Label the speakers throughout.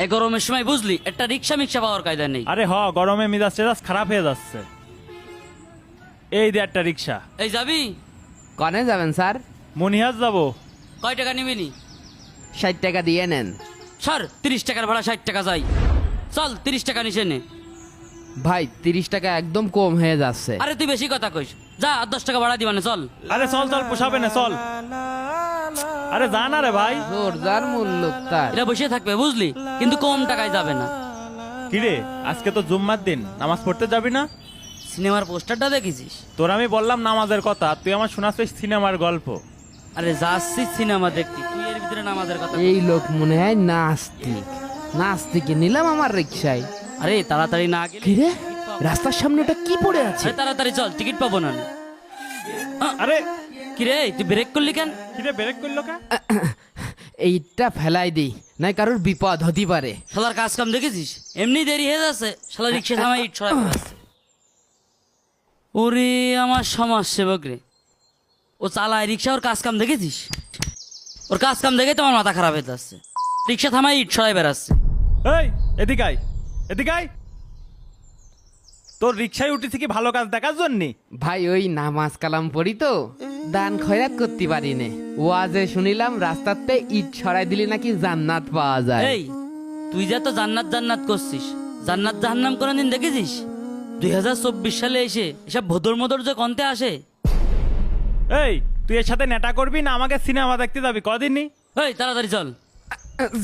Speaker 1: এই গরমের সময় বুঝলি একটা রিক্সা মিক্সা পাওয়ার কায়দা নেই।
Speaker 2: আরে গরমে মিজাজ টেজাজ খারাপ হয়ে যাচ্ছে। এই দে একটা রিক্সা।
Speaker 1: এই যাবি?
Speaker 3: কনে যাবেন স্যার?
Speaker 2: মনিহাজ যাবো।
Speaker 1: কয় টাকা নিবি নি?
Speaker 3: 60 টাকা দিয়ে নেন।
Speaker 1: স্যার 30 টাকার ভাড়া 60 টাকা যাই। চল 30 টাকা নিচে নে।
Speaker 3: ভাই 30 টাকা একদম কম হয়ে যাচ্ছে।
Speaker 1: আরে তুই বেশি কথা কইস, যা আর 10 টাকা ভাড়া দিবানে চল।
Speaker 2: আরে চল চল, পোষাবে না, চল। আরে যা না রে ভাই।
Speaker 3: জোরদার মূল্য তার।
Speaker 1: এরা বসে থাকবে বুঝলি, কিন্তু কম টাকায় যাবে না।
Speaker 2: কিরে আজকে তো জুম্মার দিন, নামাজ পড়তে যাবি না?
Speaker 1: সিনেমার পোস্টারটা দেখেছিস?
Speaker 2: তোর আমি বললাম নামাজের কথা, তুই আমার শোনাচ্ছিস সিনেমার গল্প।
Speaker 1: আরে যাচ্ছিস সিনেমা দেখতে, তুই এর ভিতরে নামাজের কথা।
Speaker 3: এই লোক মনে হয় নাস্তিক। নাস্তিকে নিলাম আমার রিক্সায়।
Speaker 1: আরে তাড়াতাড়ি না গেলে
Speaker 3: কিরে রাস্তার সামনে ওটা কি পড়ে আছে?
Speaker 1: আরে তাড়াতাড়ি চল, টিকিট পাবো না।
Speaker 2: আরে
Speaker 1: কিরে তুই ব্রেক করলি কেন?
Speaker 2: কিরে ব্রেক করলো কে?
Speaker 3: এইটা ফেলাই দিই, নাই কারোর বিপদ হতে পারে।
Speaker 1: শালার কাজ কাম দেখেছিস? এমনি দেরি হয়ে যাচ্ছে, শালা রিক্সা থামাই ইট ছড়া ফেলাচ্ছে। ওরে আমার সমাজ সেবক রে, ও চালায় রিক্সা, ওর কাজ কাম দেখেছিস? ওর কাজ কাম দেখে তোমার মাথা খারাপ হয়ে যাচ্ছে। রিক্সা থামাই ইট ছড়াই বেড়াচ্ছে।
Speaker 2: এই এদিকে আয়, এদিকে আয়। তোর রিক্সায় উঠেছি কি ভালো কাজ দেখার জন্য?
Speaker 3: ভাই ওই নামাজ কালাম পড়ি তো, দান খয়রাত করতে পারি নে। ওয়াজে শুনিলাম রাস্তাতে ইট ছড়াই দিলে নাকি জান্নাত পাওয়া যায়।
Speaker 1: এই তুই যা তো জান্নাত জান্নাত করছিস, জান্নাত জাহান্নাম কোনদিন দেখেছিস? 2024 সালে এসে এসব ভদর মদর যে কন্তে আসে।
Speaker 2: এই তুই এর সাথে নেটা করবি না আমাকে সিনেমা দেখতে যাবি কদিনই?
Speaker 1: এই তাড়াতাড়ি চল।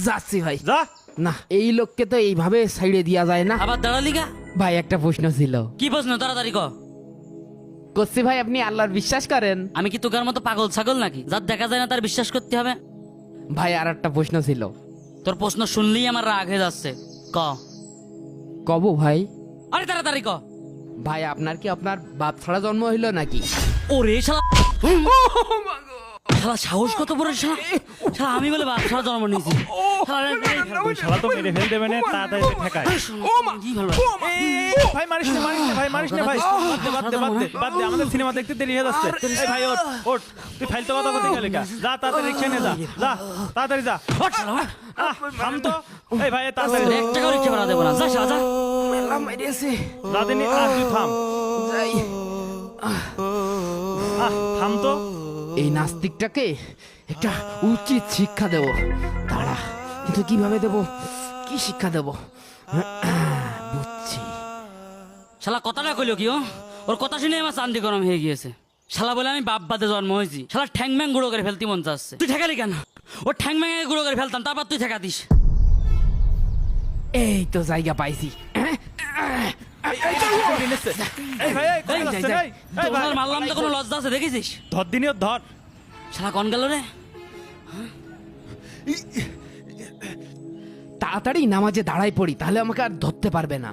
Speaker 3: যাচ্ছি ভাই।
Speaker 2: যা।
Speaker 3: না এই লোককে তো এইভাবে সাইডে দেওয়া যায় না।
Speaker 1: আবার দাঁড়ালি গা?
Speaker 3: ভাই একটা প্রশ্ন ছিল।
Speaker 1: কি প্রশ্ন? তাড়াতাড়ি ক।
Speaker 3: করছি ভাই, আপনি আল্লাহর বিশ্বাস করেন?
Speaker 1: আমি কি তোকার মতো পাগল ছাগল নাকি যার দেখা যায় না তার বিশ্বাস করতে হবে?
Speaker 3: ভাই আর একটা প্রশ্ন ছিল।
Speaker 1: তোর প্রশ্ন শুনলেই আমার রাগ হয়ে যাচ্ছে, ক।
Speaker 3: কব ভাই?
Speaker 1: আরে তাড়াতাড়ি ক।
Speaker 3: ভাই আপনার কি আপনার বাপ ছাড়া জন্ম হইলো নাকি?
Speaker 1: ওরে শালা, শালা সাহস কত বড়! শালা শালা আমি বলে বাপ ছাড়া জন্ম নিয়েছি।
Speaker 2: ওই শালা তো মেরে ফেল দেবে না, তাড়াতাড়ি ঠেকায়। ভাই মারিস না, মারিস না ভাই, মারিস না ভাই। বাদ দে, বাদ দে, বাদ দে, বাদ দে, আমাদের সিনেমা দেখতে দেরি হয়ে যাচ্ছে। এই ভাই ওঠ, ওঠ। তুই ফাইলতে কথা বলতে গেলে কা? যা তাড়াতাড়ি রিক্সা নিয়ে যা, যা তাড়াতাড়ি যা। থাম তো। এই ভাই তাড়াতাড়ি যা।
Speaker 1: 1 টাকা রিক্সা ভাড়া দেবো না, যা শালা যা।
Speaker 2: যা দিনি, তুই থাম।
Speaker 3: যাই।
Speaker 2: থাম তো।
Speaker 3: এই নাস্তিকটাকে একটা উচিত শিক্ষা দেব। দাঁড়া, কিন্তু কিভাবে দেব, কি শিক্ষা দেব? বুঝছি।
Speaker 1: শালা কথাটা কইলো কি? ওর কথা শুনে আমার চান্দি গরম হয়ে গিয়েছে। শালা বলে আমি বাপ বাদে জন্ম হয়েছি, শালা ঠ্যাং ম্যাং গুঁড়ো করে ফেলতে মন চাচ্ছে। তুই ঠেকালি কেন? ও ঠ্যাং ম্যাঙে গুঁড়ো করে ফেলতাম, তারপর তুই ঠেকা দিস।
Speaker 3: এই তো জায়গা পাইছি।
Speaker 2: এই ভাই, এই কোথায় যাচ্ছেন? এই, এই ভাই,
Speaker 1: তোর মারলাম তো কোনো লজ্জা আছে দেখেছিস?
Speaker 2: ধর দিনি ওর, ধর।
Speaker 1: শালা কন গেল রে?
Speaker 3: তাড়াতাড়ি নামাজে দাঁড়াই পড়ি, তাহলে আমাকে আর ধরতে পারবে না।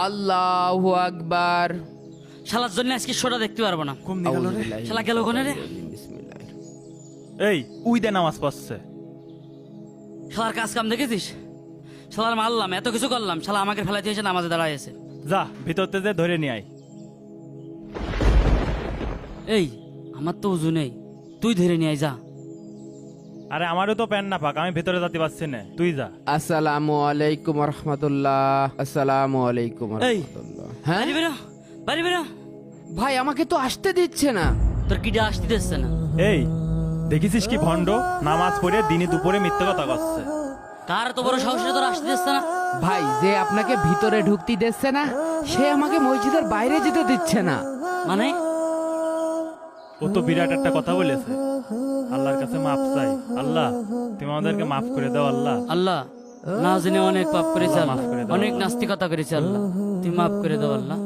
Speaker 3: আল্লাহু আকবার।
Speaker 1: শালার জন্য আজকে শোটা দেখতে পারবো না। শালা গেল কোনে রে?
Speaker 2: এই উই দে নামাজ পড়ছে।
Speaker 1: শালার কাজ কাম দেখেছিস? শালার মারলাম, এত কিছু করলাম, শালা আমাকে ফেলাতে এসে নামাজে দাঁড়াইছে।
Speaker 2: যা ভিতরতে যে ধরে নিয়ে আয়।
Speaker 1: এই আমার তো উজু নেই, তুই ধরে নিয়ে আয়, যা।
Speaker 2: আরে আমারও তো প্যান না পাক, আমি ভেতরে যেতে পারছি না, তুই যা।
Speaker 3: আসসালামু আলাইকুম রহমতুল্লাহ। আসসালামু আলাইকুম
Speaker 1: এই
Speaker 3: রহমতুল্লাহ। হ্যাঁ
Speaker 1: বাড়ি বেরো, বাড়ি বেরো।
Speaker 3: ভাই আমাকে তো আসতে দিচ্ছে না।
Speaker 1: তোর কিডা আসতে দিচ্ছে না?
Speaker 2: এই দেখেছিস কি ভণ্ড, নামাজ পড়ে দিনে দুপুরে মিথ্যে কথা করছে।
Speaker 1: কার তো বড় সাহসে তোর আসতে দিচ্ছে না?
Speaker 3: ভাই যে আপনাকে ভিতরে ঢুকতে দিচ্ছে না, সে আমাকে মসজিদের বাইরে যেতে দিচ্ছে না।
Speaker 1: মানে
Speaker 2: ও তো বিরাট একটা কথা বলেছে। আল্লাহর কাছে মাফ চাই, আল্লাহ তুমি আমাদেরকে মাফ করে দাও। আল্লাহ,
Speaker 1: আল্লাহ না জেনে অনেক পাপ করেছে,
Speaker 2: আল্লাহ মাফ করে দাও।
Speaker 1: অনেক নাস্তিকতা করেছে, আল্লাহ তুই মাফ করে দাও আল্লাহ।